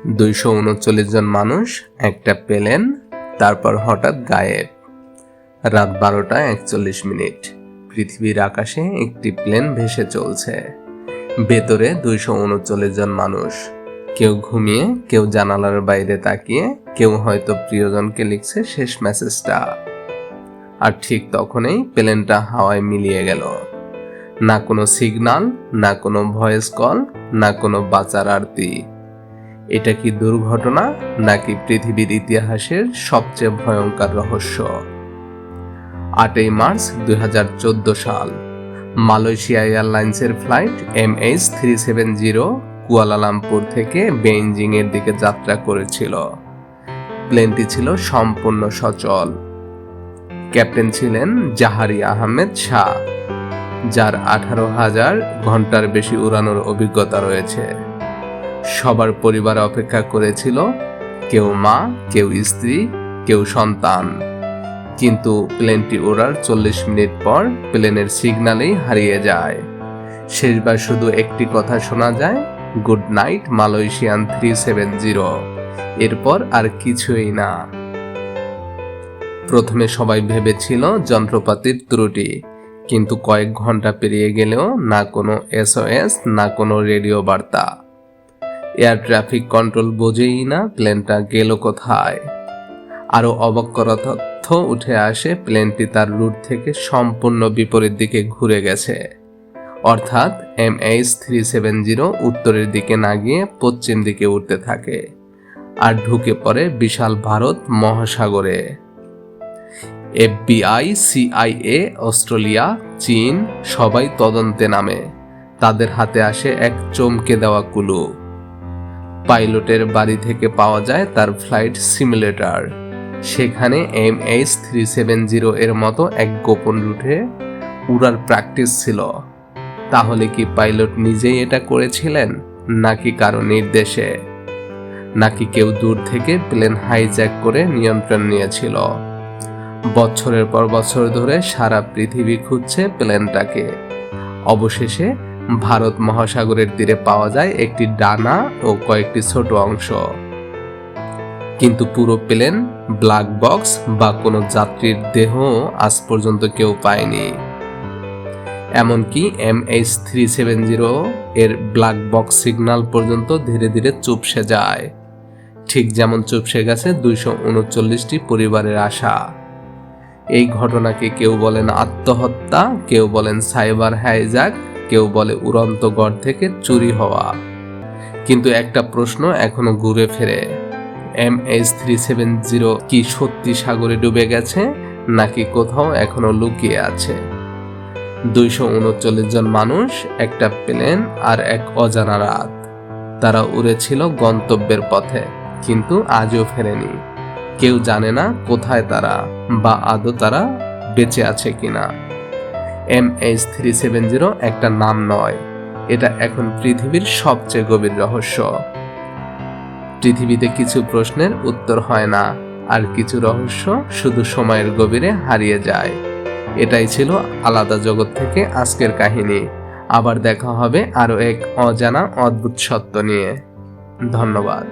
239 জন মানুষ, একটা প্লেন, তারপর হঠাৎ গায়েব। রাত 12:41। পৃথিবীর আকাশে একটি প্লেন ভেসে চলছে, ভেতরে 239 জন মানুষ। কেউ ঘুমিয়ে, কেউ জানালার বাইরে তাকিয়ে, কেউ হয়তো প্রিয়জনকে লিখছে শেষ মেসেজটা। আর ঠিক তখনই প্লেনটা হাওয়ায় মিলিয়ে গেল। না কোনো সিগন্যাল, না কোনো ভয়েস কল, না কোনো বাঁচার আরতি। এটা কি দুর্ঘটনা নাকি পৃথিবীর ইতিহাসের সবচেয়ে ভয়ঙ্কর রহস্য? 8 মার্চ 2014 সাল, মালয়েশিয়া এয়ারলাইন্সের ফ্লাইট MH370 কুয়ালালামপুর থেকে বেইজিং এর দিকে যাত্রা করেছিল। প্লেনটি ছিল সম্পূর্ণ সচল। ক্যাপ্টেন ছিলেন জাহারি আহমেদ শাহ, যার 18,000 ঘন্টার বেশি উড়ানোর অভিজ্ঞতা রয়েছে। সবার পরিবার অপেক্ষা করেছিল, কেউ মা, কেউ স্ত্রী, কেউ সন্তান। কিন্তু প্লেনটি ওড়ার 40 মিনিট পর প্লেনের সিগন্যালেই হারিয়ে যায়। শেষবার শুধু একটি কথা শোনা যায়, গুড নাইট মালয়েশিয়ান 370। এরপর আর কিছুই না। প্রথমে সবাই ভেবেছিল যন্ত্রপাতির ত্রুটি, কিন্তু কয়েক ঘন্টা পেরিয়ে গেলেও না কোনো SOS, না কোনো রেডিও বার্তা। এয়ার ট্রাফিক কন্ট্রোল বোঝেই না প্লেনটা গেল কোথায়। আরো অবাক করা তথ্য উঠে আসে, প্লেনটি তার রুট থেকে সম্পূর্ণ বিপরীত দিকে ঘুরে গেছে। অর্থাৎ MH370 উত্তরের দিকে না গিয়ে পশ্চিম দিকে উঠতে থাকে আর ঢুকে পড়ে বিশাল ভারত মহাসাগরে। FBI, CIA, অস্ট্রেলিয়া, চীন সবাই তদন্তে নামে। তাদের হাতে আসে এক চমকে দেওয়া ক্লু। পাইলটের বাড়ি থেকে পাওয়া যায় তার ফ্লাইট সিমুলেটর। সেখানে MH370 এর মতো এক গোপন রুটে উড়ার প্র্যাকটিস ছিল। তাহলে কি পাইলট নিজেই এটা করেছিলেন, নাকি কারো নির্দেশে, নাকি কেউ দূর থেকে প্লেন হাইজ্যাক করে নিয়ন্ত্রণ নিয়েছিল? বছরের পর বছর ধরে সারা পৃথিবী খুঁজছে প্লেনটাকে। অবশেষে ভারত মহাসাগরের তীরে পাওয়া যায় একটি ডানা ও কয়েকটি ছোট অংশ। কিন্তু পুরো প্লেন, ব্ল্যাক বক্স বা কোনো যাত্রীর দেহ আজ পর্যন্ত কেউ পায়নি। এমনকি MH370 এর ব্ল্যাক বক্স সিগন্যাল পর্যন্ত ধীরে ধীরে চুপসে যায়, ঠিক যেমন চুপসে গেছে 239টি পরিবারের আশা। এই ঘটনাকে কেউ বলেন আত্মহত্যা, কেউ বলেন সাইবার হাইজ্যাক, কেউ বলে উড়ন্ত ঘর থেকে চুরি হওয়া। কিন্তু একটা প্রশ্ন এখনো ঘুরে ফেরে, MH370 কি সত্যি সাগরে ডুবে গেছে, নাকি কোথাও এখনো লুকিয়ে আছে? 239 জন মানুষ, একটা প্লেন আর এক অজানা রাত। তারা উড়েছিল গন্তব্যের পথে, কিন্তু আজও ফেরেনি। কেউ জানে না কোথায় তারা, বা আদৌ তারা বেঁচে আছে কিনা। MH370 একটা নাম নয়, এটা এখন পৃথিবীর সবচেয়ে গভীর রহস্য। পৃথিবীতে কিছু প্রশ্নের উত্তর হয় না, আর কিছু রহস্য শুধু সময়ের গভীরে হারিয়ে যায়। এটাই ছিল আলাদা জগৎ থেকে আজকের কাহিনী। আবার দেখা হবে আরো এক অজানা অদ্ভুত সত্য নিয়ে। ধন্যবাদ।